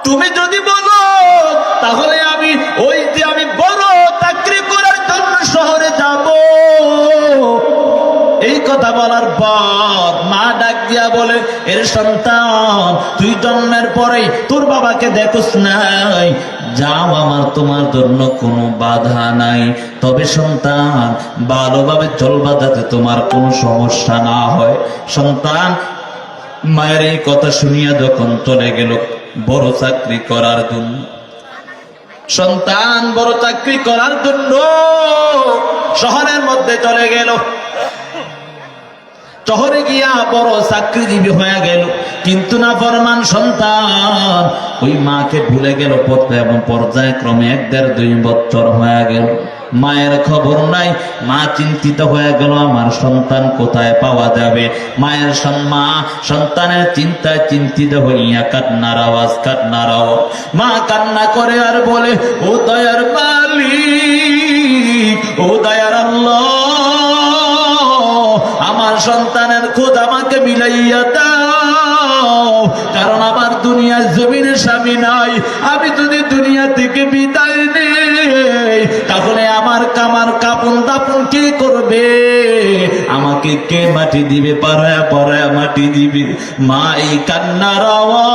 তুমি যদি বলো তাহলে আমি ওই যে আমি বড় চাকরি করার জন্য শহরে যাব। এই কথা বলার পর মা ডাক দিয়া বলে, এর সন্তান, তুই জন্মের পরে তোর বাবাকে দেখোস নাই, যাও, আমার তোমার জন্য কোনো বাধা নাই। তবে সন্তান, ভালোভাবে চলবা যাতে তোমার কোনো সমস্যা না হয়। সন্তান মায়ের এই কথা শুনিয়া যখন চলে গেল বড় চাকরি করার জন্য, সন্তান বড় চাকরি করার জন্য শহরের মধ্যে চলে গেল। শহরে গিয়া বড় চাকরিজীবী হয়ে গেল। কিন্তু না ফরমান সন্তান ওই মাকে ভুলে গেল। এবং পর্যায়ক্রমে 1-1.5-2 বছর হয়ে গেল, মায়ের খবর নাই। মা চিন্তিত হয়ে গেল, আমার সন্তান কোথায় পাওয়া যাবে। মায়ের মা সন্তানের চিন্তায় চিন্তিত হইয়া কান্নার আওয়াজ। মা কান্না করে আর বলে, ও দয়ার মালিক, ও দয়ার আল্লাহ, সন্তানের খোঁজ আমাকে মিলাইয়া দাও, কারণ আমার দুনিয়ার জমিনে স্বামী নাই। আমি যদি দুনিয়া থেকে বিদায় নেই তাহলে আমার কামার কাপন দাপন কে করবে? আমাকে কে মাটি দিবে? পাড়ায় পাড়ায় মাটি দিবে। মা এই কান্নার আওয়াজ,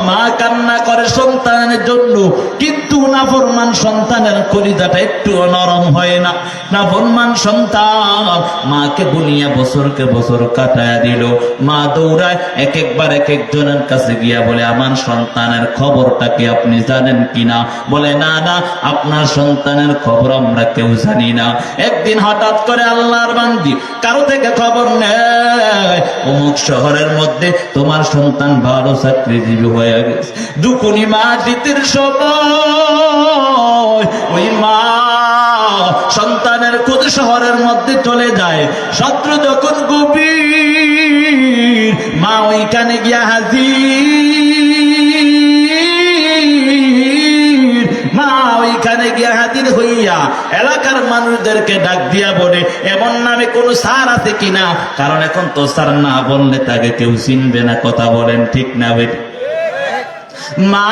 মা কান্না করে সন্তানের জন্য, কিন্তু নাফরমান সন্তানের কলিজাটা একটু নরম হয় না। নাফরমান সন্তান মাকে বলিয়া বছরকে বছর কাটায় দিল। মা দৌড়ায় এক একবার এক একজনের কাছে গিয়া বলে, আমার সন্তানের খবরটা কি আপনি জানেন কিনা? বলে, না না, আপনার সন্তানের খবর আমরা কেউ জানি না। একদিন হঠাৎ করে আল্লাহর বান্দি কারো থেকে খবর নেয়, অমুক শহরের মধ্যে তোমার সন্তান ভালো চাকরিজীবী হয়ে গেছে। দুকুনি মা শীতের সময় ওই মা সন্তানের খোঁজ শহরের মধ্যে চলে যায়। শত্রু যখন গভীর, মা ওইখানে গিয়া হাজির। মা ওইখানে গিয়া হাজির হইয়া এলাকার মানুষদেরকে ডাক দিয়া বলে, এমন নামে কোন স্যার আছে কিনা? কারণ এখন তো স্যার না বললে তাকে কেউ চিনবে না। কথা বলেন ঠিক না বেটি? মা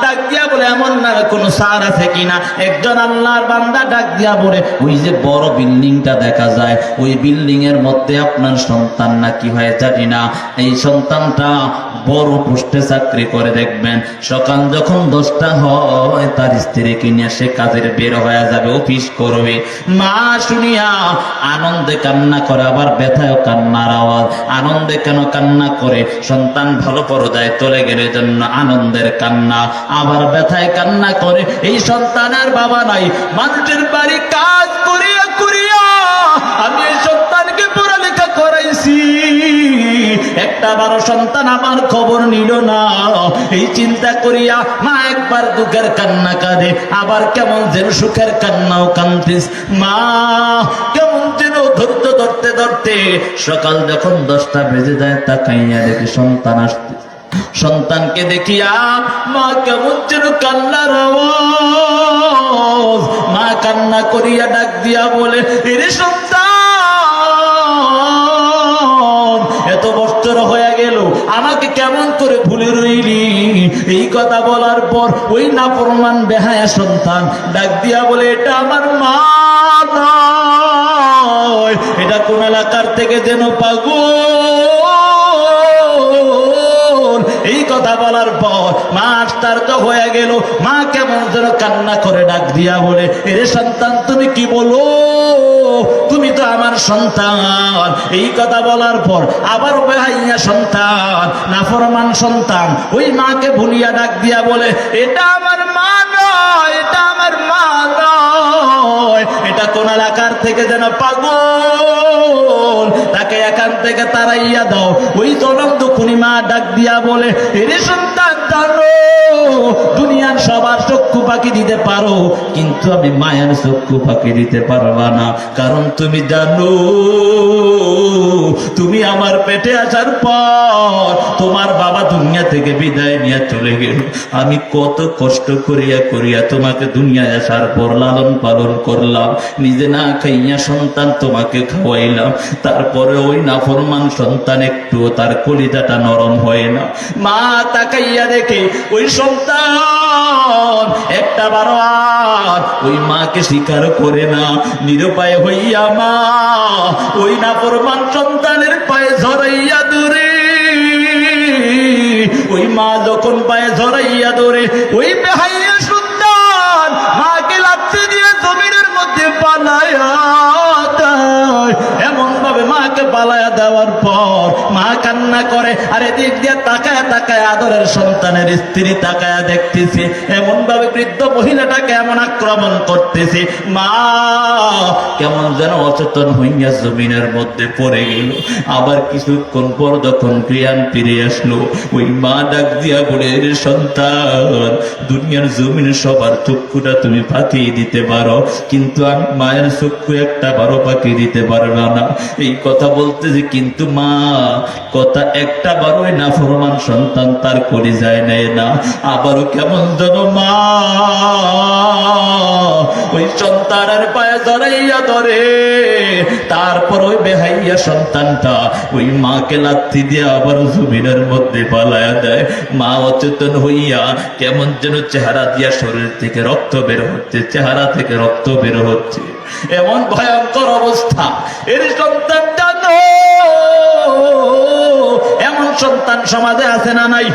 ডাক দিয়া বলে, এমন না কোন স্যার আছে কিনা? একজন আল্লাহর বান্দা ডাক দিয়া বলে, ওই যে বড় বিল্ডিংটা দেখা যায়, ওই বিল্ডিং এর মধ্যে আপনার সন্তান না কি হয় জানি না, এই সন্তানটা বড় পোস্টে চাকরি করে। দেখবেন সকাল যখন 10টা হয় তার স্ত্রীকে নিয়ে সে কাজের বের হয়ে যাবে, অফিস করবে। মা শুনিয়া আনন্দে কান্না করে, আবার ব্যথায় কান্নার আওয়াজ। আনন্দে কেন কান্না করে? সন্তান ভালো পর্যায়ে চলে গেলে জন্য আনন্দের কান্না, আবার ব্যথায় কান্না করে। এই সন্তানের বাবা নাই, মানুষের বাড়ি কাজ করিয়া করিয়া আমি এই সন্তানকে পড়ালেখা করাইছি, একটা বড় সন্তান আমার খবর নিল না। এই চিন্তা করিয়া মা একবার দুঃখের কান্না কাঁদে, আবার কেমন যেন সুখের কান্নাও কান্দিস। মা কেমন যেন ধৈর্য ধরতে ধরতে সকাল যখন 10টা বেজে যায়, তাকাইয়া দেখি সন্তান আসতে। সন্তানকে দেখিয়া মা কেমন যেন কান্নার আওয়াজ। মা কান্না করিয়া ডাক দিয়া বলে, এরে সন্তান, এত বছর হয়ে গেল আমাকে কেমন করে ভুলে রইলি? এই কথা বলার পর ওই নাফরমান বেহায়া সন্তান ডাক দিয়া বলে, এটা আমার মা নয়, এটা কোন এলাকার থেকে যেন পাগল। এই কথা বলার পর মা আশ্চর্য হয়ে গেল। মা কেমন যেন কান্না করে ডাক দিয়া বলে, এরে সন্তান, তুমি কি বলো? তুমি তো আমার সন্তান। এই কথা বলার পর আবার বেহাইয়া সন্তান, নাফরমান সন্তান ওই মাকে ভুলিয়া ডাক দিয়া বলে, এটা আমার মা নয়, এটা আমার মা নয়, এটা কোন এলাকার থেকে যেন পাগল, তাকে এখান থেকে তাড়াইয়া দাও। ওই জনম দুঃখী মা ডাক দিয়া বলে, এরে সন্তান, জানো দুনিয়ার সবার চক্ষু পাখি দিতে পারো, কিন্তু আমি মায়ের চক্ষু পাখি দিতে পারবা না। কারণ তুমি জানো, তুমি আমার পেটে আসার পর তোমার বাবা দুনিয়া থেকে বিদায় নিয়ে চলে গেল। আমি কত কষ্ট করিয়া করিয়া তোমাকে দুনিয়ায় আসার পর লালন পালন করলাম, নিজে না খাইয়া সন্তান তোমাকে খাওয়াইলাম। তারপরে ওই নাফরমান সন্তান একটুও তার কলিজাটা নরম হয় না। মা তাকাইয়া দেখে ওই সন্তান একটা বারো আর ওই মাকে স্বীকার করে না। নিরুপায় হইয়া মা ওই নাফরমান সন্তানের পায়ে ঝরাইয়া দূরে, ওই মা যখন পায়ে ঝরাইয়া দূরে, ওই বেহাইয়া সন্তান মাকে লাথি দিয়ে জমিনের মধ্যে পালাইয়া দেয়। এমন ভাবে মাকে পালাইয়া দেওয়ার পর মা কান্না করে, আর এদিক দিয়ে তাকায় তাকায় আদরের সন্তানের স্ত্রী তাকায় দেখতেছে, এমন ভাবে বৃদ্ধ মহিলাটাকে এমন আক্রমণ করতেছে। মা কেমন যেন অচেতন হইয়া জমিনের মধ্যে পড়ে গেল। আবার কিছুক্ষণ পর যখন জ্ঞান ফিরে আসলো, ওই মা ডাক দিয়া বলে, সন্তান, দুনিয়ার জমিনে সবার চক্ষুটা তুমি ফাঁকিয়ে দিতে পারো, কিন্তু আমি মায়ের চক্ষু একটা বারো ফাঁকি দিতে পারবা না। এই কথা বলতে যে কিন্তু মা কথা একটা বারোই নাফরমান সন্তান তার কলিজায় নেয় না। আবারও কেমন যেন মা ওই সন্তানের পায়ে জড়াইয়া ধরে, তারপর ওই বেহাইয়া সন্তানটা ওই মাকে লাথি দিয়ে আবার জমিনের মধ্যে পালায়া দেয়। মা অচেতন হইয়া কেমন যেন চেহারা দিয়া শরীর থেকে রক্ত বের হচ্ছে, চেহারা থেকে রক্ত বের হচ্ছে, এমন ভয়ঙ্কর অবস্থা। এর সন্তানটা এমন সন্তান সমাজে আছে না নাই?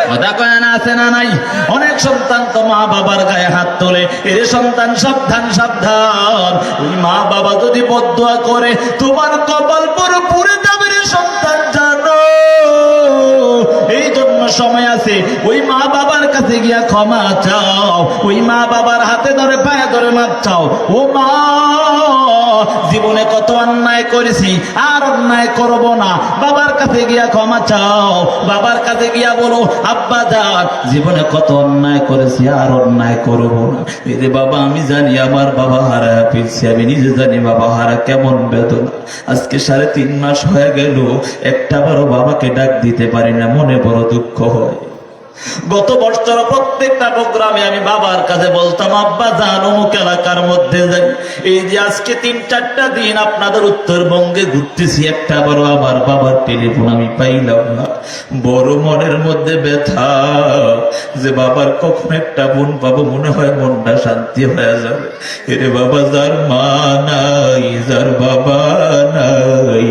কথা কয় না, আছে না নাই? অনেক সন্তান তো মা বাবার গায়ে হাত তোলে। এর সন্তান সাবধান সাবধান, ওই মা বাবা যদি বদদুয়া করে তোমার কপাল পুরো পুড়ে যাবে রে সন্তান, জানো। এই জন্য সময় আছে, ওই মা বাবার কাছে গিয়া ক্ষমা চাও, ওই মা বাবার হাতে ধরে পায়ে ধরে মাপ চাও। ও মা, জীবনে কত অন্যায় করেছি, আর অন্যায় করব না। বাবার কাছে গিয়া ক্ষমা চাও, বাবার কাছে গিয়া বলো আব্বা যান, জীবনে কত অন্যায় করেছি, আর অন্যায় করব না। এরে বাবা, আমি জানি আমার বাবা হারা ফিরছি, আমি নিজে জানি বাবা হারা কেমন বেদনা। আজকে 3.5 মাস হয়ে গেল, একটা বারো বাবাকে ডাক দিতে পারি না, মনে বড় দুঃখ হয়। গত বছর প্রত্যেকটা প্রোগ্রামে আমি বাবার কাছে বলতাম আব্বা যান অমুক এলাকার মধ্যে যাই। এই যে আজকে 3-4টা দিন আপনাদের উত্তরবঙ্গে ঘুরতেছি, একটা বড় আমার বাবার টেলিফোন আমি পাইলাম না। বড় মনের মধ্যে ব্যথা যে বাবার কখন একটা বোন পাবো, মনে হয় মনটা শান্তি হয়ে যাবে। এরে বাবা, যার মা নাই, যার বাবা নাই,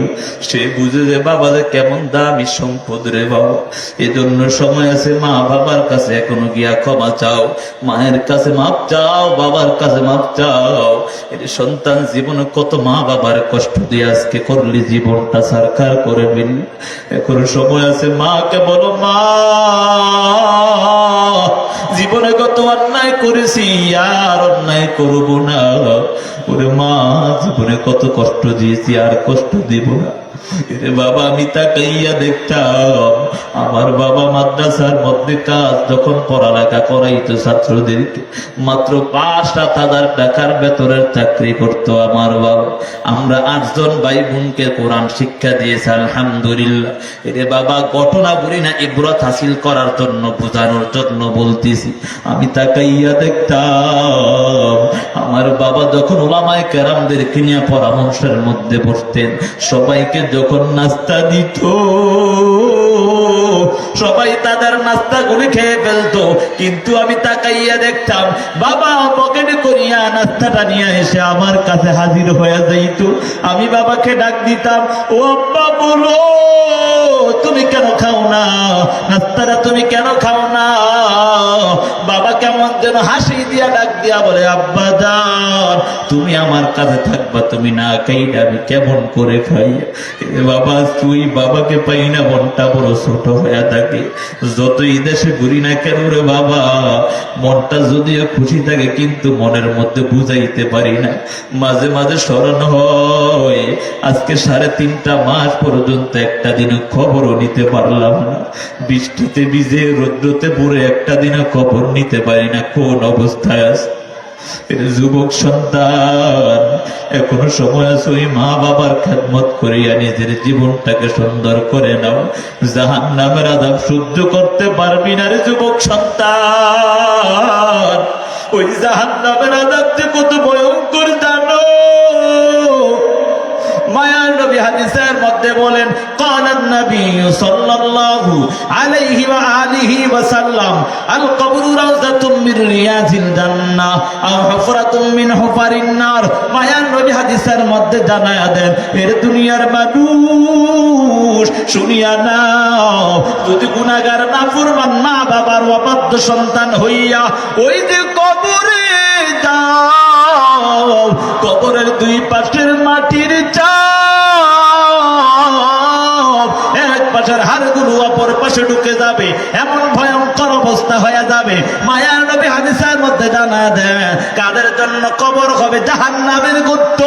সে বুঝে যে বাবা যে কেমন দামি সম্পদ রে বাবা। এজন্য সময় আছে, মা বাবার কাছে এখনো গিয়া ক্ষমা চাও, মায়ের কাছে মাপ চাও, বাবার কাছে মাপ চাও। এর সন্তান জীবনে কত মা বাবার কষ্ট দিয়ে আজকে করলি জীবনটা সরকার করে দিল। এখনো সময় আছে, মাকে বলো মা জীবনে কত অন্যায় করেছি, আর অন্যায় করব না। ওরে মা, জীবনে কত কষ্ট দিয়েছি, আর কষ্ট দিব না। বাবা, আমি তাকাইয়া দেখতাম আমার বাবা মাদ্রাসার মধ্যে কাজ যখন পড়ালেখা করাইতো ছাত্রদেরকে, মাত্র 5-7 হাজার টাকার বেতনের চাকরি করতো আমার বাবা। আমরা 8 জন ভাই বোনকে কোরআন শিক্ষা দিয়েছে, আলহামদুলিল্লাহ। এরে বাবা, ঘটনা বলি না, ইবরত হাসিল করার জন্য, বোঝানোর জন্য বলতেছি। আমি তাকাইয়া দেখতাম আমার বাবা যখন ওলামায়ে কেরামদেরকে নিয়ে পরামর্শের মধ্যে বসতেন, সবাইকে যখন নাস্তা দিত, সবাই তাদের নাস্তাগুলি খেয়ে ফেলতো, কিন্তু আমি তাকাইয়া দেখতাম বাবা পকেটে করিয়া নাস্তাটা নিয়ে এসে আমার কাছে হাজির হয়ে যাইত। আমি বাবাকে ডাক দিতাম, ও আব্বা বলো তুমি কেন খাও না নাস্তাটা, তুমি কেন খাও না? বাবা কেমন যেন হাসি দিয়া ডাক দিয়া বলে, আব্বা যান তুমি আমার কাছে থাকবা, তুমি না খাইলে আমি কেমন করে খাই? বাবা, তুই বাবাকে পাই না, মনটা বড় ছোট হয়ে থাকে। যতই দেশে ঘুরি না কেন রে বাবা, মনটা যদিও খুশি থাকে, কিন্তু মনের মধ্যে বুঝাইতে পারি না। মাঝে মাঝে স্মরণ হয় আজকে 3.5 মাস পর্যন্ত একটা দিনও খবরও নিতে পারলাম না। বৃষ্টিতে ভিজে রৌদ্রতে পুরো একটা দিনও খবর নিতে পারি না কোন অবস্থায় আছে। যুবক সন্তান, এখনো সময় আছে, ওই মা বাবার খেদমত করিয়া নিজের জীবনটাকে সুন্দর করে নাও। জাহান্নামের আযাব সহ্য করতে পারবি না রে যুবক সন্তান। ওই জাহান্নামের আযাব যে কত ভয়ঙ্কর জানো। মায়ার নবী হাদিসের মধ্যে বলেন, ক্বালান নবী সাল্লাল্লাহু আলাইহি ওয়া আলিহি ওয়া সাল্লাম, আল কবরু রাউযাতুম মির রিয়াজিল জান্নাহ আও হুফরাতুম মিন হুফারিন নার। মায়ার নবী হাদিসের মধ্যে জানায়া দেন, এর দুনিয়ার মানুষ শুনিয়া নাও, যদি গুনাহগার নাফরমান মা বাবার অবাধ্য সন্তান হইয়া ওই যে কবরে যাও, কবরের 2 পাশের মাটির চাপ, এক পাশের হাত হাড়গুলো অপর পাশে ঢুকে যাবে, এমন ভয়ঙ্কর অবস্থা হয়ে যাবে। মায়ার নবী হাদিসের মধ্যে জানা দেন কাদের জন্য কবর হবে জাহান্নামের গর্ত,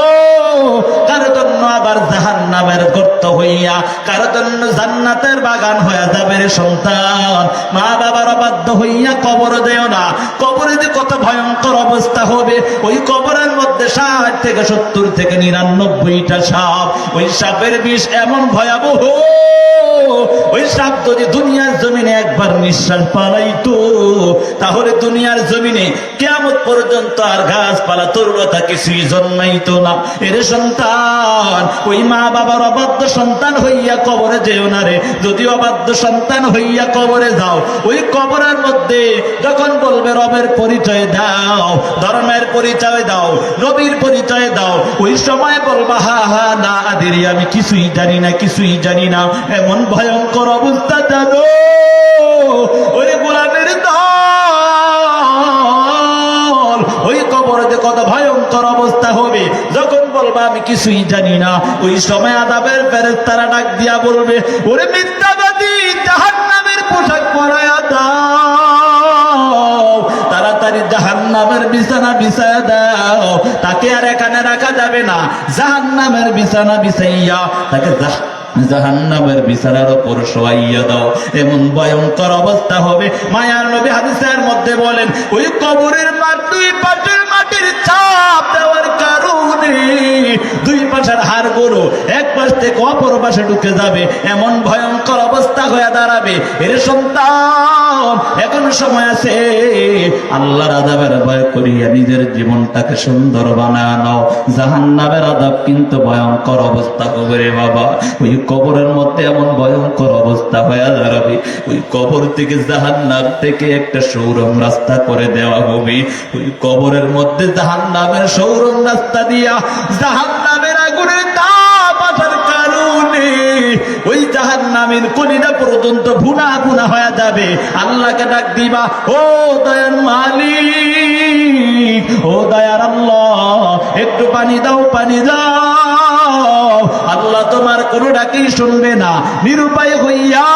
কারো জন্য আবার জাহান্নামের গর্ত হইয়া কারো জন্য জান্নাতের বাগান হয়ে যাবে। রে সন্তান, মা বাবার অবাধ্য হইয়া কবর দেও না। কবরে যে কত ভয়ঙ্কর অবস্থা হবে, ওই কবরের মধ্যে 60 থেকে 70 থেকে 99টা সাপ। ওই সাপের বিষ এমন ভয়াবহ, ওই সাপ যদি দুনিয়ার জমিনে একবার নিঃশ্বাস পালাইতো তাহলে দুনিয়ার জমিনে কিয়ামত পর্যন্ত আর গাছপালা তরুলতা কিছুই জন্মাইতো না। এর সন্তান, ওই মা বাবার অবাধ্য সন্তান হইয়া কবরে যেও না রে। যদি অবাধ্য সন্তান হইয়া কবরে যাও, ওই কবরের মধ্যে যখন বলবে রবের পরিচয় দাও, ধর্মের পরিচয় দাও, নবীর পরিচয় দাও, ওই সময় বলবা হা হা না আদিরি, আমি কিছুই জানি না, কিছুই জানি না। এমন ভয়ঙ্কর অবস্থা জানো ওই গোলামের দল, ওই কবরে যে কত ভয়ঙ্কর অবস্থা হবে যখন বলবা আমি কিছুই জানি না। ওই সময় আযাবের ফেরেশতারা ডাক দিয়া বলবে, ওরে মিথ্যাবাদী, জাহান্নামের পোশাক পরায়া দাও, তাড়াতাড়ি জাহান্নামের বিছানা বিছায়া দাও। তাকে আর এখানে রাখা যাবে না, জাহান্নামের বিছানা বিছাইয়া তাকে জাহান্নামের বিছানার উপর শোয়াইয়া দাও। এমন ভয়ঙ্কর অবস্থা হবে। মায়ার নবী হাদিসের মধ্যে বলেন, ওই কবরের দুই পাশের মাটির চাপ দেওয়ার কারণে দুই পাশের হাড়গুলো এক পাশ থেকে অপর পাশে ঢুকে যাবে, এমন ভয়ঙ্কর অবস্থা হয়ে দাঁড়াবে। এর সন্তান, এখন সময় আছে, আল্লাহর আযাবের ভয় করিয়া নিজের জীবনটাকে সুন্দর বানায় নাও। জাহান্নামের আযাব কিন্তু ভয়ঙ্কর অবস্থা হবে রে বাবা। ওই কবরের মধ্যে এমন ভয়ঙ্কর অবস্থা হয়ে দাঁড়াবে, ওই কবর থেকে জাহান্নাম থেকে একটা সৌরম রাস্তা করে দেওয়া হবে। ওই কবরের মধ্যে জাহান্নামের সৌরম রাস্তা দিয়া জাহান্নামের আগুনের তাপ আসার কারণে ওই জাহান্নামের কলিজা পর্যন্ত ভুনা ভুনা হয়ে যাবে। আল্লাহকে ডাক দিবা, ও দয়ার মালিক, ও দয়ার আল্লাহ, একটু পানি দাও, পানি দাও। আল্লাহ তোমার কোনো ডাকেই শুনবে না। নিরুপায় হইয়া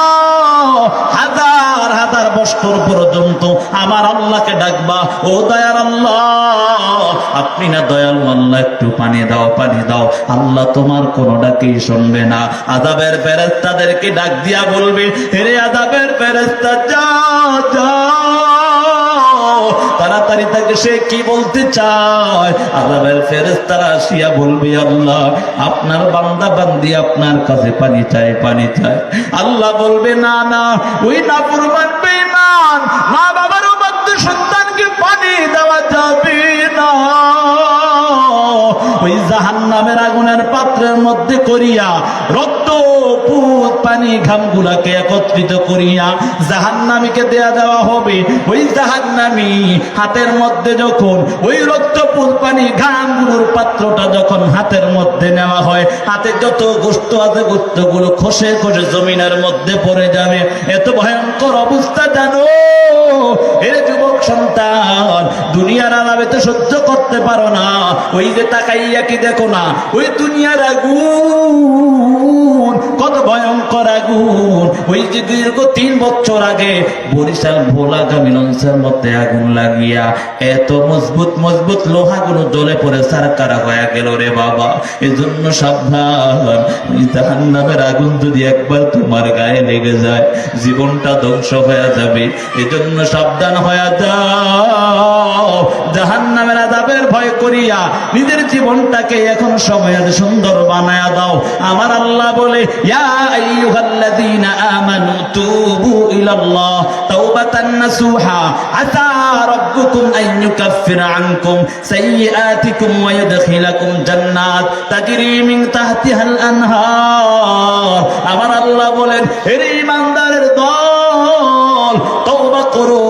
হাজার হাজার বছর পর্যন্ত আমার আল্লাহকে ডাকবা, ও দয়ার আল্লাহ, আপনি না দয়ালু আল্লাহ, একটু পানি দাও, পানি দাও। আল্লাহ তোমার কোনো ডাকেই শুনবে না। আযাবের ফেরেশতাদেরকে ডাক দিয়া বলবে, হে আযাবের ফেরেশতা, যাও যাও, তাড়াতাড়ি তাকে সে কি বলতে চায়। আযাবের ফেরেশতারা আসিয়া বলবে, আল্লাহ আপনার বান্দা বান্দি আপনার কাছে পানি চায়, পানি চায়। আল্লাহ বলবে, না না, ওই নাফরমান বেঈমান মা বাবার অবাধ্য সন্তানকে পানি দেওয়া যাবে না। ওই জাহান্নামের আগুনের পাত্রের মধ্যে করিয়া রক্ত, পুত, পানি, ঘামগুলাকে একত্রিত করিয়া জাহান্নামীকে দেয়া দেওয়া হবে। ওই জাহান্নামী হাতের মধ্যে যখন ওই রক্ত, পুত, পানি, ঘামগুলোর পাত্রটা যখন হাতের মধ্যে নেওয়া হয়, হাতে যত গোশত আছে গোশতগুলো খসে খসে জমিনের মধ্যে পড়ে যাবে। এত ভয়ঙ্কর অবস্থা জানো। এর যুবক সন্তান, দুনিয়ার আলাপে তো সহ্য করতে পারো না, ওই যে তাকাইয়া কি দেখো না, ওই দুনিয়ার আগুন কত ভয়ঙ্কর আগুন। ওই যে দীর্ঘ 3 বছর আগে বরিশাল ভোলাগামী লঞ্চের মধ্যে আগুন লাগিয়া এত মজবুত মজবুত লোহাগুলো জ্বলে পড়ে সারকারা হয়ে গেল রে বাবা। এজন্য সাবধান, ওই জাহান্নামের আগুন যদি একবার তোমার গায়ে লেগে যায় জীবনটা ধ্বংস হয়ে যাবে। এজন্য সাবধান হয়ে যাও। জাহান্নামের আযাবের ভয় করিয়া নিজের জীবনটাকে এখন সময় সুন্দর বানায়া দাও। আমার আল্লাহ বলে, ইয়া আইয়ুহাল্লাযীনা আমানু তুবু ইলাল্লাহ তাওবাতান নাসুহা আসা রাব্বুকুম আন ইউকাফিরা আনকুম সাইয়্যাতিকুম ওয়া ইউদখিলাকুম জান্নাত তাজরি মিন তাহতিহাল আনহার। আমার আল্লাহ বলেন, হে ঈমানদারের দল, তওবা করো,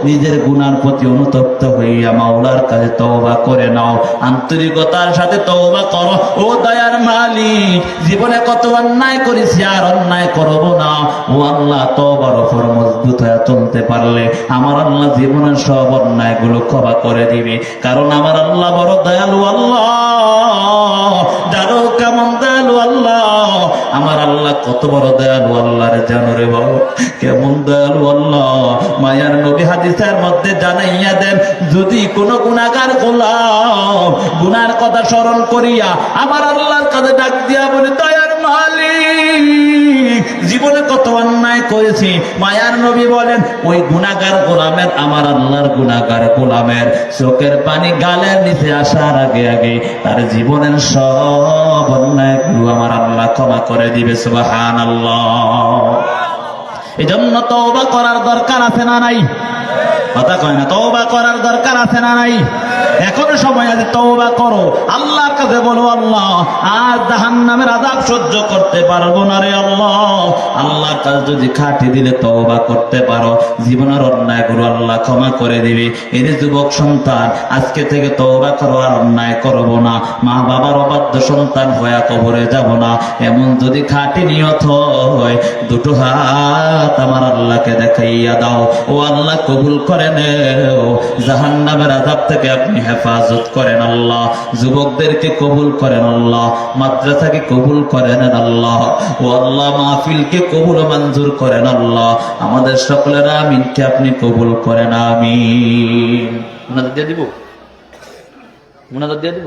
নিজের গুনার প্রতি অনুতপ্ত হইয়া মাওলার কাছে তওবা করে নাও, আন্তরিকতার সাথে তওবা করো। ও দয়ার মালিক, জীবনে কত অন্যায় করেছি, আর অন্যায় করব না। ও আল্লাহ, তওবার উপর মজবুত হয়ে চলতে পারলে আমার আল্লাহ জীবনের সব অন্যায়গুলো ক্ষমা করে দিবে। কারণ আমার আল্লাহ বড় দয়ালু আল্লাহ। জানো কেমন দয়ালু আল্লাহ? আমার আল্লাহ কত বড় দয়ালু আল্লাহ রে জানো রে বাবা, কেমন দয়ালু আল্লাহ। মায়ার নবী হাদিসের মধ্যে জানাইয়া দেন, যদি কোন গুনাহগার গোলাম গুনার কথা স্মরণ করিয়া আমার আল্লাহর কাছে ডাক দিয়া বলে, দয়ার মালিক জীবনে কত অন্যায় করেছি, মায়ার নবী বলেন ওই গুনাহগার গোলামের, আমার আল্লাহর গুনাহগার গোলামের চোখের পানি গালের নিচে আসার আগে আগে তার জীবনের সব অন্যায়গুলো আমার আল্লাহ ক্ষমা করে দিবে। সুবহানাল্লাহ। এজন্য তওবা করার দরকার আছে না নাই? কথা কয় না, তওবা করার দরকার আছে না নাই? এখনো সময় আছে, তওবা করো, আল্লাহর কাছে বলো, আল্লাহ আর জাহান্নামের আযাব সহ্য করতে পারবো না রে আল্লাহ। আল্লাহর কাছে যদি খাটি দিলে তওবা করতে পারো, জীবনের অন্যায়গুলো আল্লাহ ক্ষমা করে দিবে। এর যুবক সন্তান, আজকে থেকে তওবা করো, আর অন্যায় করবো না, মা বাবার অবাধ্য সন্তান হয়ে কবরে যাব না, এমন যদি খাটি নিয়ত হয়, দুটো হাত আমার আল্লাহকে দেখাইয়া দাও, ও আল্লাহ কবুল করে নেও, জাহান্নামের আযাব থেকে আপনি হেফাজত করেন আল্লাহ, যুবকদেরকে কবুল করেন আল্লাহ, মাদ্রাসাকে কবুল করেন আল্লাহ, ও আল্লাহ মাহফিলকে কবুল মঞ্জুর করেন আল্লাহ, আমাদের সকলের আমিনকে আপনি কবুল করেন, আমিন। মুনাজাত দিয়ে দিব, মুনাজাত দিয়ে দিব।